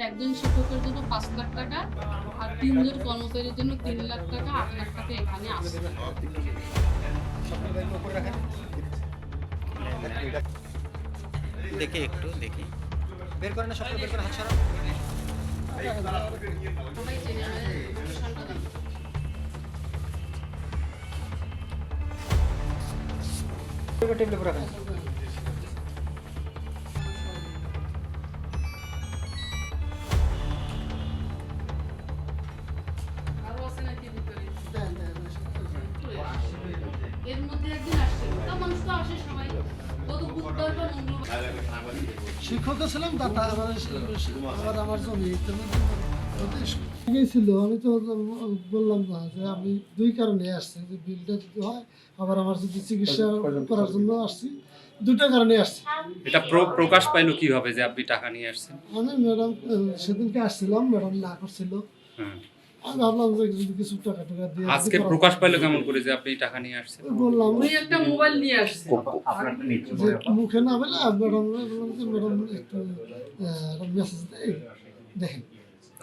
একজন শিক্ষকের জন্য 5 লাখ টাকা আর 3 জন কর্মচারীর জন্য 3 লাখ টাকা 8 লাখ টাকা এখানে আসছে। দেখি একটু দেখি বের করে না, সবটা বের করে হাত সরাও। সবাই চেনে মিশনটা জানে। টেবিলের উপর রাখেন। আরো আছে নাকি ভিতরে? এর মধ্যে একদিন আসছিল, তা মানুষ তো আসে সবাই, গত বুধবার বা মঙ্গলবার। শিক্ষক ছিলাম দাতা আমার জমি গেছিল। আমি তো বললাম না যে আমি দুই কারণে আসছি, যে বিলটা দিতে হয়, আবার আমার যদি চিকিৎসা করার জন্য আসছি, দুটা কারণে আসছি। এটা প্রকাশ পাইলো কিভাবে যে আপনি টাকা নিয়ে আসছেন? আমি ম্যাডাম সেদিনকে আসছিলাম, ম্যাডাম না করছিল। হ্যাঁ। আমি ভাবলাম যে যদি কিছু টাকা টাকা দিয়ে আজকে প্রকাশ পাইলো কেমন করে যে আপনি টাকা নিয়ে আসছেন? বললাম উনি একটা মোবাইল নিয়ে আসছে। যে মুখে না বলে ম্যাডাম বললাম যে ম্যাডাম একটু মেসেজ দেয় দেখেন।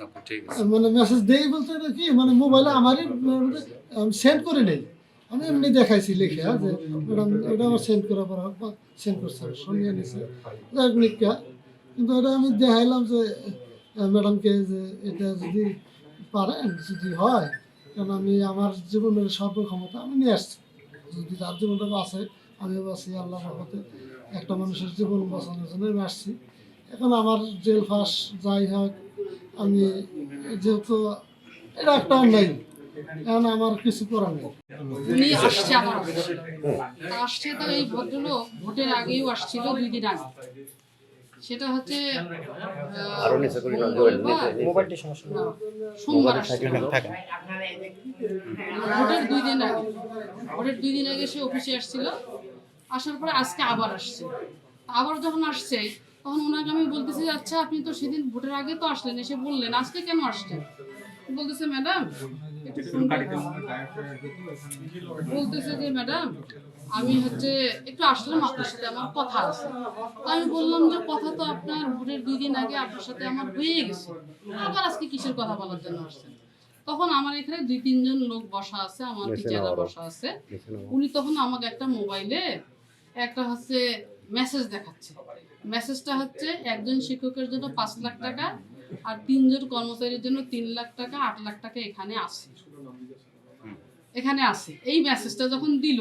ওকে, ঠিক আছে। মানে মেসেজ দেই বলতে এটা কি, মানে মোবাইলে আমারই সেন্ড করে নেই, আমি এমনি দেখাইছি লিখে যে ম্যাডাম এটা আমার সেন্ড করা পর সেন্ড করছে, সঙ্গে নিছে যাক নিকা। কিন্তু এটা আমি দেখাইলাম যে ম্যাডামকে যে এটা যদি পারেন, যদি হয়, কারণ আমি আমার জীবনের সর্বক্ষমতা আমি নিয়ে আসছি, যদি তার জীবনটা বাঁচে আমিও বাঁচি, আল্লাহর রহমতে একটা মানুষের জীবন বাঁচানোর জন্য আমি আসছি। এখন আমার জেল ফাঁস যাই হোক, আমি যেহেতু এটা একটা অন্যায়, এখন আমার কিছু করার নেই। উনি আসছে আমার অফিসে। আসছে তো এই ভদ্রলোক ভোটের আগেও আসছিল 2 দিন আগে। সেটা হচ্ছে মোবাইলটি সমস্যা না, সোমবার আসছিল। থাকে ভোটের 2 দিন আগে, ভোটের 2 দিন আগে সে অফিসে আসছিল। আসার পরে আজকে আবার আসছে। আবার যখন আসছে তখন ওনাকে আমি বলতেছি যে আচ্ছা আপনি তো সেদিন ভোটের আগে তো আসলেন, এসে বললেন, আজকে কেন আসছেন? বলতেছে ম্যাডাম একটু ফোন বলতেছে যে ম্যাডাম আমি হচ্ছে একটু আসলাম, আপনার সাথে আমার কথা আছে। তো আমি বললাম যে কথা তো আপনার ভোটের 2 দিন আগে আপনার সাথে আমার হয়ে গেছে, আবার আজকে কিসের কথা বলার জন্য আসছেন? তখন আমার এখানে 2-3 জন লোক বসা আছে, আমার টিচাররা বসা আছে। উনি তখন আমাকে একটা মোবাইলে একটা হচ্ছে মেসেজ দেখাচ্ছে। মেসেজটা হচ্ছে একজন শিক্ষকের জন্য 5 লাখ টাকা আর 3 জন কর্মচারীর জন্য 3 লাখ টাকা 8 লাখ টাকা এখানে আছে, এখানে আছে। এই মেসেজটা যখন দিল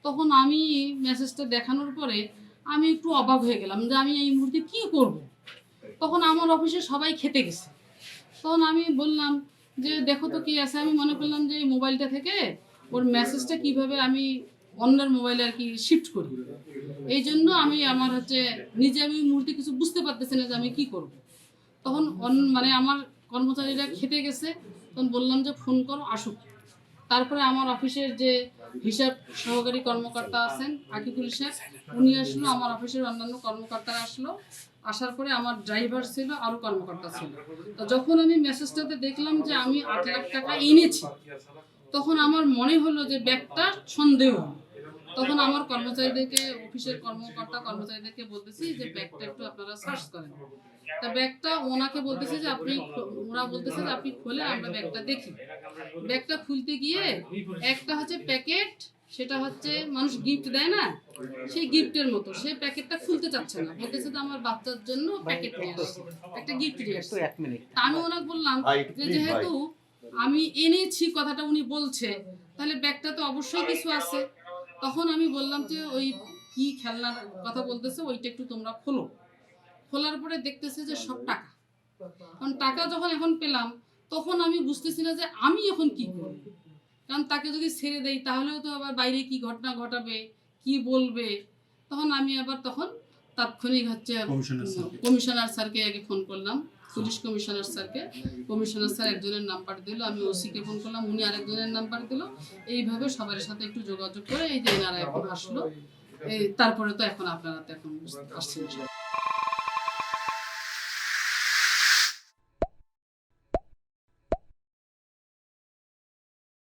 তখন আমি মেসেজটা দেখানোর পরে আমি একটু অবাক হয়ে গেলাম যে আমি এই মুহূর্তে কি করব। তখন আমার অফিসে সবাই খেতে গেছে। তখন আমি বললাম যে দেখো তো কি আছে। আমি মনে করলাম যে এই মোবাইলটা থেকে ওর মেসেজটা কিভাবে আমি অন্যের মোবাইলে আর কি শিফট করি। এই জন্য আমি আমার হচ্ছে নিজে আমি মুহূর্তে কিছু বুঝতে পারতেছি না যে আমি কি করব। তখন মানে আমার কর্মচারীরা খেতে গেছে, তখন বললাম যে ফোন করো আসুক। তারপরে আমার অফিসের যে হিসাব সহকারী কর্মকর্তা আছেন আকিকুল শেখ, উনি আসলো, আমার অফিসের অন্যান্য কর্মকর্তারা আসলো। আসার পরে আমার ড্রাইভার ছিল, আরও কর্মকর্তা ছিল। তো যখন আমি মেসেজটাতে দেখলাম যে আমি 8 লাখ টাকা এনেছি, তখন আমার মনে হলো যে ব্যাগটা সন্দেহ। তখন আমার কর্মচারীদেরকে, অফিসের কর্মচারীদেরকে বলতেছি যে ব্যাগটা একটু আপনারা সার্চ করেন। তা ব্যাগটা ওনাকে বলতেছে যে আপনি, ওরা বলতেছে যে আপনি খোলে আমরা ব্যাগটা দেখি। ব্যাগটা খুলতে গিয়ে একটা হচ্ছে প্যাকেট, সেটা হচ্ছে মানুষ গিফট দেয় না, সেই গিফটের মতো। সেই প্যাকেটটা খুলতে চাচ্ছে না, বলতেছে যে আমার বাচ্চার জন্য প্যাকেট নিয়ে আসছে, একটা গিফট নিয়ে আসছে। তা আমি ওনাকে বললাম যে যেহেতু আমি এনেছি কথাটা উনি বলছে, তাহলে ব্যাগটা তো অবশ্যই কিছু আছে। তখন আমি বললাম যে ওই কি খেলনার কথা বলতেছে ওইটা একটু তোমরা খোলো। খোলার পরে দেখতেছে যে সব টাকা। কারণ টাকা যখন এখন পেলাম তখন আমি বুঝতেছি না যে আমি এখন কি করব। কারণ তাকে যদি ছেড়ে দেই তাহলেও তো আবার বাইরে কি ঘটনা ঘটাবে, কি বলবে। তখন আমি আবার তখন তাৎক্ষণিক হচ্ছে কমিশনার স্যারকে আগে ফোন করলাম, পুলিশ কমিশনার স্যারকে। কমিশনার স্যার একজনের নাম্বার দিল, আমি ওসিকে ফোন করলাম, উনি আরেকজনের নাম্বার দিল। এইভাবে সবার সাথে একটু যোগাযোগ করে এই যে এনারা এখন আসলো। তারপরে তো এখন আপনারা তো এখন আসছেন।